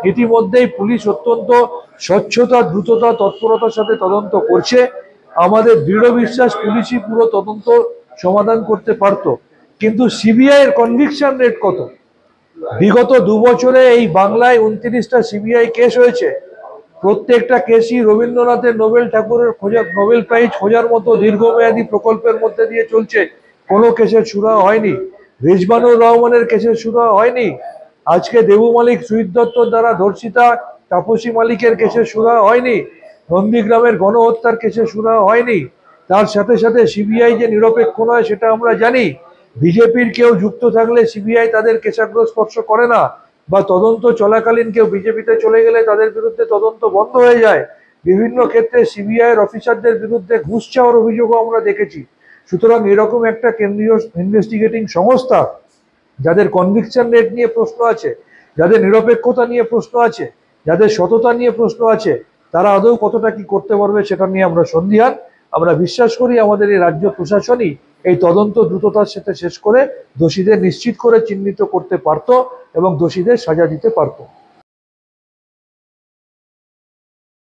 ইতিমধ্যেই পুলিশ অত্যন্ত স্বচ্ছতা, দ্রুততা, তৎপরতার সাথে তদন্ত করছে। আমাদের দৃঢ় বিশ্বাস পুলিশই পুরো তদন্ত সমাধান করতে পারত, কিন্তু সিবিআই এর কনভিকশন রেট কত? বিগত 2 বছরে এই বাংলায় 29টা সিবিআই কেস হয়েছে। প্রত্যেকটা কেসই রবীন্দ্রনাথের নোবেল প্রাইজ খোঁজার মতো দীর্ঘমেয়াদী প্রকল্পের মধ্যে দিয়ে চলছে। কোনো কেসের সুরা হয়নি। রিজভানুর রহমানের কেসের সুরা হয়নি। আজকে দেবু মালিক, সুইট দত্তর দ্বারা ধর্ষিতা তাপসী মালিকের কেসের সুরা হয়নি। নন্দীগ্রামের গণহত্যার কেসের সুরা হয়নি। তার সাথে সাথে সিবিআই যে নিরপেক্ষ নয় সেটা আমরা জানি। বিজেপির কেউ যুক্ত থাকলে সিবিআই তাদের কেশাগ্র স্পর্শ করে না, বা তদন্ত চলাকালীন কেউ বিজেপিতে চলে গেলে তাদের বিরুদ্ধে তদন্ত বন্ধ হয়ে যায়। বিভিন্ন ক্ষেত্রে সিবিআই এর অফিসারদের বিরুদ্ধে ঘুষ চাওয়ার অভিযোগও আমরা দেখেছি। সুতরাং এরকম একটা কেন্দ্রীয় ইনভেস্টিগেটিং সংস্থা, যাদের কনভিকশন রেট নিয়ে প্রশ্ন আছে, যাদের নিরপেক্ষতা নিয়ে প্রশ্ন আছে, যাদের সততা নিয়ে প্রশ্ন আছে, তারা আদৌ কতটা কি করতে পারবে সেটা নিয়ে আমরা সন্দিহান। আমরা বিশ্বাস করি আমাদের এই রাজ্য প্রশাসনই এই তদন্ত দ্রুততার সাথে শেষ করে দোষীদের নিশ্চিত করে চিহ্নিত করতে পারত এবং দোষীদের সাজা দিতে পারত।